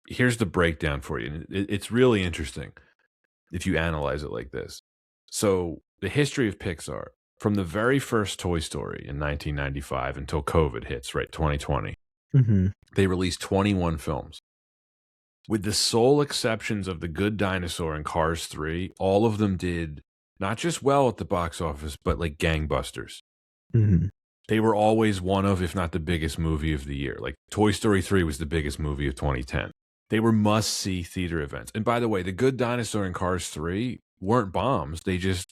here's the breakdown for you. And it's really interesting if you analyze it like this. So the history of Pixar, from the very first Toy Story in 1995 until COVID hits, right, 2020, Mm-hmm. they released 21 films. With the sole exceptions of The Good Dinosaur and Cars 3, all of them did not just well at the box office, but like gangbusters. Mm-hmm. They were always one of, if not the biggest movie of the year. Like Toy Story 3 was the biggest movie of 2010. They were must-see theater events. And by the way, The Good Dinosaur and Cars 3 weren't bombs. They did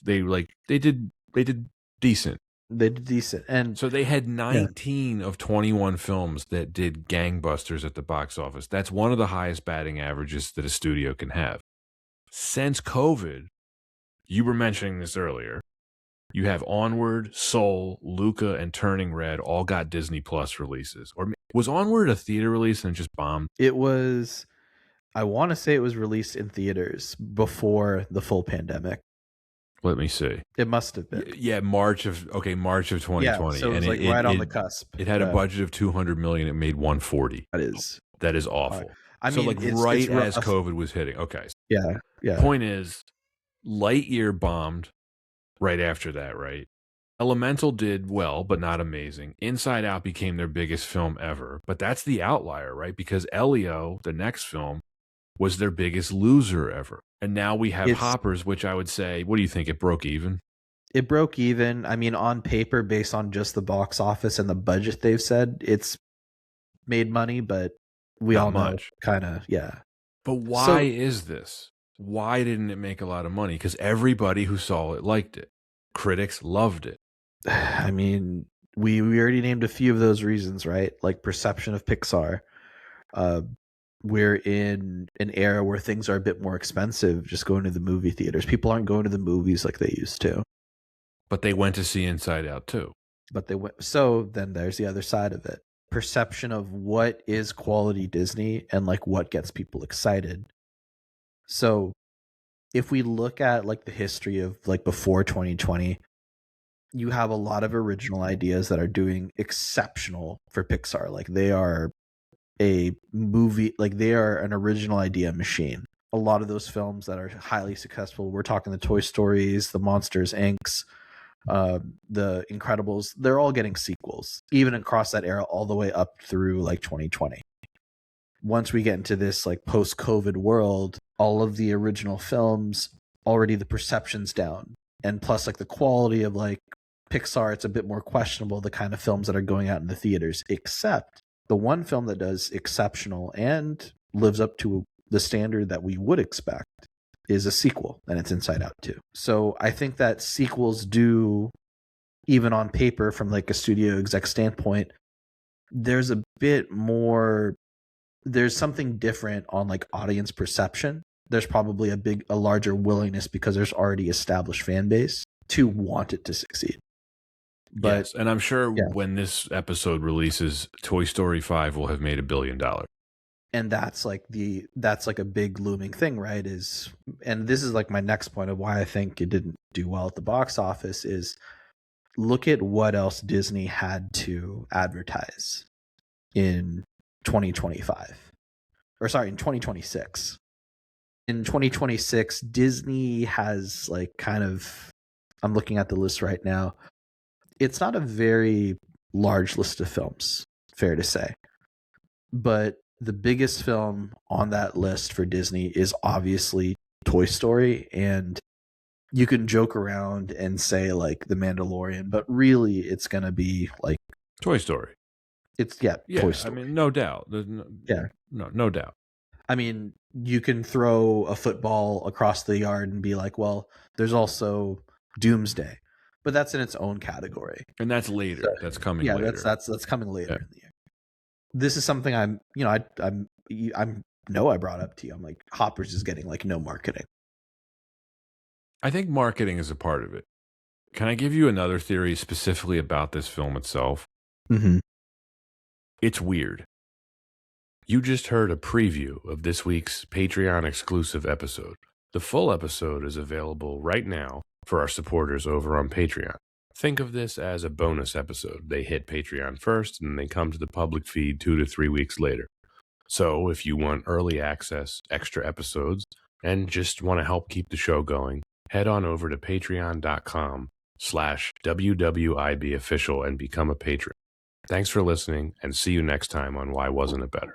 decent. They did decent. And So they had 19 of 21 films that did gangbusters at the box office. That's one of the highest batting averages that a studio can have. Since COVID, you were mentioning this earlier, you have Onward, Soul, Luca, and Turning Red all got Disney Plus releases. Or was Onward a theater release and just bombed? it was, I want to say it was released in theaters before the full pandemic. Let me see. It must have been. Yeah, March of 2020. Yeah, so it was and right on the cusp. It had a budget of $200 million. It made $140. That is awful. I mean, like right as COVID was hitting. Okay. Yeah. Point is, Lightyear bombed right after that, right? Elemental did well, but not amazing. Inside Out became their biggest film ever. But that's the outlier, right? Because Elio, the next film, was their biggest loser ever. And now we have Hoppers, which I would say, what do you think? It broke even? It broke even. I mean, on paper, based on just the box office and the budget they've said, it's made money, but we all know kind of, yeah. But why is this? Why didn't it make a lot of money? Because everybody who saw it liked it. Critics loved it. I mean, we already named a few of those reasons, right? Like perception of Pixar. We're in an era where things are a bit more expensive just going to the movie theaters. People aren't going to the movies like they used to. But they went to see Inside Out too. So then there's the other side of it. Perception of what is quality Disney and like what gets people excited. So if we look at like the history of like before 2020, you have a lot of original ideas that are doing exceptional for Pixar. Like they are a movie, like they are an original idea machine. A lot of those films that are highly successful, we're talking the Toy Stories, the Monsters, Inc., the Incredibles, they're all getting sequels, even across that era, all the way up through like 2020. Once we get into this like post-COVID world, all of the original films, already the perception's down. And plus like the quality of like Pixar, it's a bit more questionable, the kind of films that are going out in the theaters, except the one film that does exceptional and lives up to the standard that we would expect is a sequel, and it's Inside Out 2. So I think that sequels do, even on paper from like a studio exec standpoint, there's a bit more, there's something different on like audience perception. There's probably a larger willingness because there's already established fan base to want it to succeed. But yes, and I'm sure when this episode releases, Toy Story 5 will have made $1 billion. And that's like a big looming thing, right? And this is like my next point of why I think it didn't do well at the box office is look at what else Disney had to advertise in 2025. Or sorry, in 2026. In 2026, Disney has like kind of, I'm looking at the list right now. It's not a very large list of films, fair to say. But the biggest film on that list for Disney is obviously Toy Story. And you can joke around and say like The Mandalorian, but really it's going to be like Toy Story. It's Toy Story. I mean, no doubt. No doubt. I mean, you can throw a football across the yard and be like, well, there's also Doomsday. But that's in its own category, and that's later. That's coming. Yeah, later. that's coming later in the year. This is something I know I brought up to you. I'm like, Hoppers is getting like no marketing. I think marketing is a part of it. Can I give you another theory specifically about this film itself? Mm-hmm. It's weird. You just heard a preview of this week's Patreon exclusive episode. The full episode is available right now for our supporters over on Patreon. Think of this as a bonus episode. They hit Patreon first, and they come to the public feed 2 to 3 weeks later. So if you want early access, extra episodes, and just want to help keep the show going, head on over to patreon.com/WWIBofficial and become a patron. Thanks for listening, and see you next time on Why Wasn't It Better?